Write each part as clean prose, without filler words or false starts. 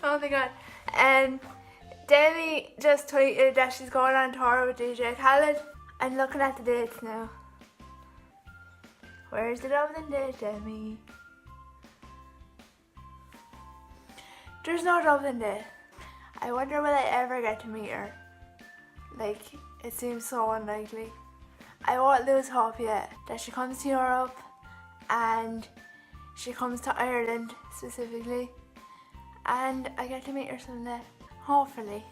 Oh my god. And Demi just tweeted that she's going on tour with DJ Khaled. I'm looking at the dates now. Where's the Dublin date, Demi? There's no Dublin date. I wonder will I ever get to meet her. Like, it seems so unlikely. I won't lose hope yet that she comes to Europe and she comes to Ireland specifically, and I get to meet her someday, hopefully.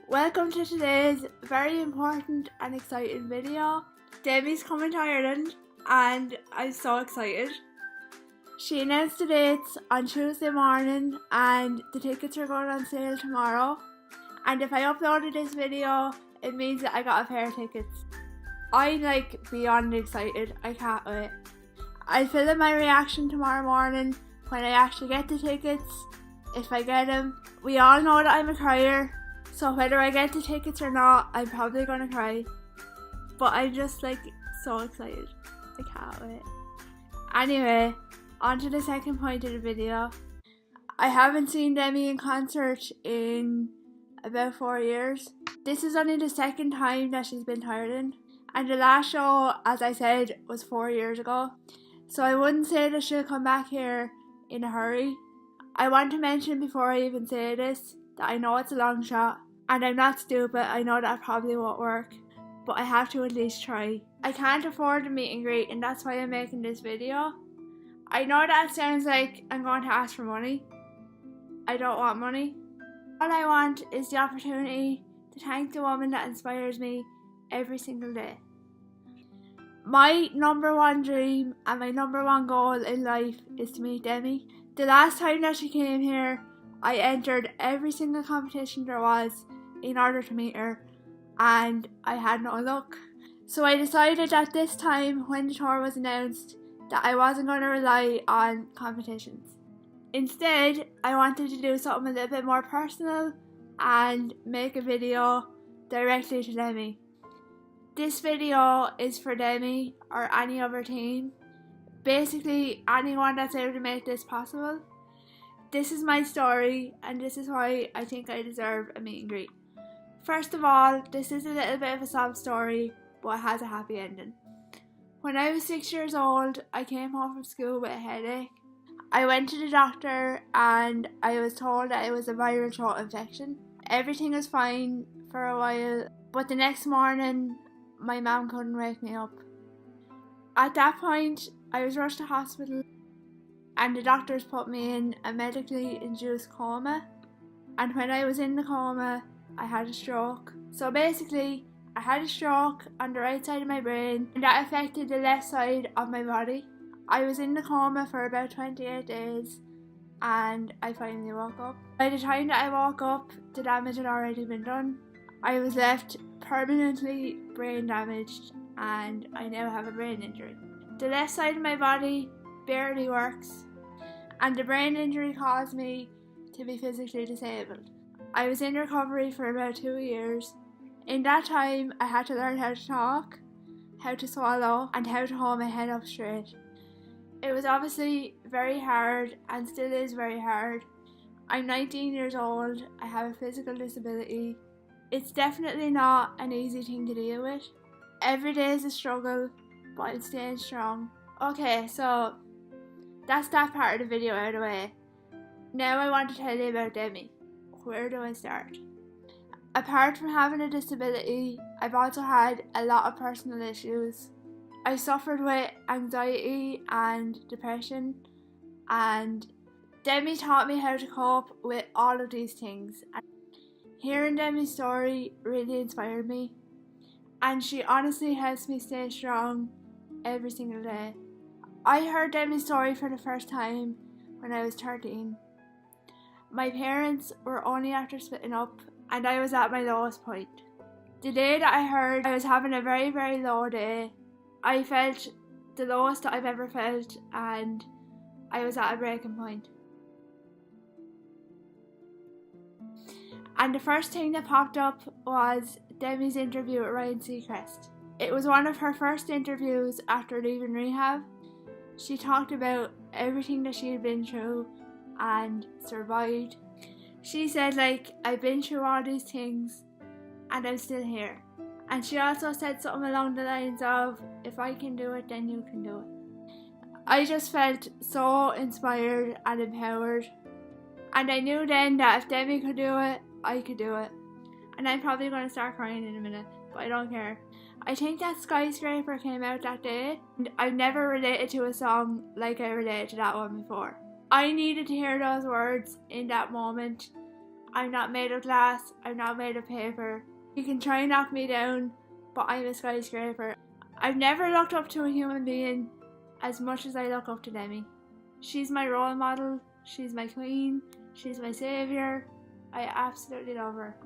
Welcome to today's very important and exciting video. Demi's coming to Ireland and I'm so excited. She announced the dates on Tuesday morning and the tickets are going on sale tomorrow. And if I uploaded this video, it means that I got a pair of tickets. I'm like beyond excited, I can't wait. I'll film my reaction tomorrow morning when I actually get the tickets, if I get them. We all know that I'm a crier, so whether I get the tickets or not, I'm probably gonna cry. But I'm just like so excited, I can't wait. Anyway, on to the second point of the video. I haven't seen Demi in concert in about 4 years. This is only the second time that she's been to Ireland, and the last show, as I said, was 4 years ago. So I wouldn't say that she'll come back here in a hurry. I want to mention before I even say this, that I know it's a long shot, and I'm not stupid, I know that it probably won't work, but I have to at least try. I can't afford a meet and greet, and that's why I'm making this video. I know that sounds like I'm going to ask for money. I don't want money. All I want is the opportunity to thank the woman that inspires me every single day. My number one dream and my number one goal in life is to meet Demi. The last time that she came here, I entered every single competition there was in order to meet her, and I had no luck. So I decided that this time, when the tour was announced, that I wasn't going to rely on competitions. Instead, I wanted to do something a little bit more personal and make a video directly to Demi. This video is for Demi or any other team, basically anyone that's able to make this possible. This is my story and this is why I think I deserve a meet and greet. First of all, this is a little bit of a sob story, but it has a happy ending. When I was 6 years old, I came home from school with a headache. I went to the doctor and I was told that it was a viral throat infection. Everything was fine for a while, but the next morning my mum couldn't wake me up. At that point, I was rushed to hospital and the doctors put me in a medically induced coma. And when I was in the coma, I had a stroke. So basically, I had a stroke on the right side of my brain and that affected the left side of my body. I was in the coma for about 28 days and I finally woke up. By the time that I woke up, the damage had already been done. I was left permanently brain damaged and I now have a brain injury. The left side of my body barely works and the brain injury caused me to be physically disabled. I was in recovery for about 2 years. In that time, I had to learn how to talk, how to swallow, and how to hold my head up straight. It was obviously very hard and still is very hard. I'm 19 years old, I have a physical disability. It's definitely not an easy thing to deal with. Every day is a struggle, but I'm staying strong. Okay, so that's that part of the video out of the way. Now I want to tell you about Demi. Where do I start? Apart from having a disability, I've also had a lot of personal issues. I suffered with anxiety and depression, and Demi taught me how to cope with all of these things. Hearing Demi's story really inspired me, and she honestly helps me stay strong every single day. I heard Demi's story for the first time when I was 13. My parents were only after splitting up and I was at my lowest point. The day that I heard I was having a very, very low day, I felt the lowest that I've ever felt and I was at a breaking point. And the first thing that popped up was Demis interview at Ryan Seacrest. It was one of her first interviews after leaving rehab. She talked about everything that she had been through and survived. She said, like, I've been through all these things and I'm still here. And she also said something along the lines of, if I can do it, then you can do it. I just felt so inspired and empowered. And I knew then that if Demi could do it, I could do it. And I'm probably going to start crying in a minute, but I don't care. I think that Skyscraper came out that day, and I've never related to a song like I related to that one before. I needed to hear those words in that moment. I'm not made of glass, I'm not made of paper. You can try and knock me down, but I'm a skyscraper. I've never looked up to a human being as much as I look up to Demi. She's my role model, she's my queen, she's my saviour. I absolutely love her.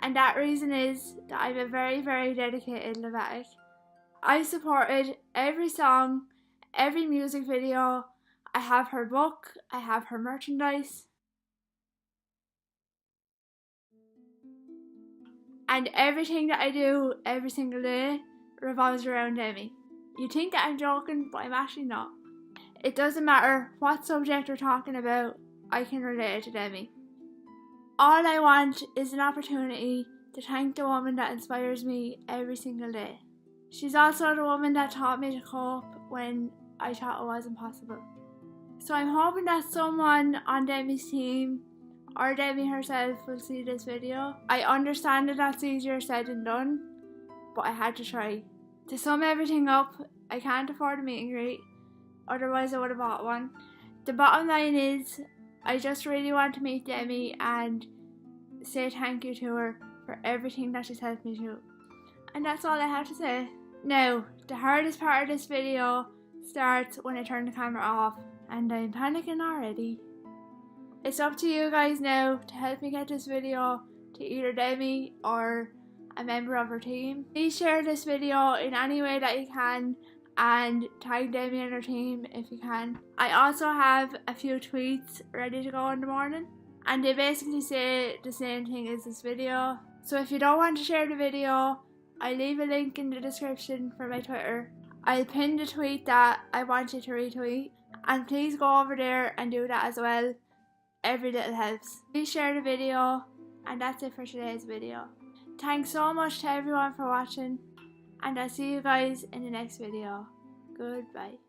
And that reason is that I'm a very, very dedicated Levitic. I supported every song, every music video. I have her book, I have her merchandise. And everything that I do every single day revolves around Demi. You think that I'm joking, but I'm actually not. It doesn't matter what subject we're talking about, I can relate to Demi. All I want is an opportunity to thank the woman that inspires me every single day. She's also the woman that taught me to cope when I thought it wasn't possible. So I'm hoping that someone on Demi's team or Demi herself will see this video. I understand that that's easier said than done, but I had to try. To sum everything up, I can't afford a meet and greet, otherwise I would have bought one. The bottom line is, I just really want to meet Demi and say thank you to her for everything that she's helped me through. And that's all I have to say. Now, the hardest part of this video starts when I turn the camera off, and I'm panicking already. It's up to you guys now to help me get this video to either Demi or a member of her team. Please share this video in any way that you can and tag Demi and her team if you can. I also have a few tweets ready to go in the morning, and they basically say the same thing as this video. So if you don't want to share the video, I'll leave a link in the description for my Twitter. I'll pin the tweet that I want you to retweet, and please go over there and do that as well. Every little helps. Please share the video, and that's it for today's video. Thanks so much to everyone for watching, and I'll see you guys in the next video. Goodbye.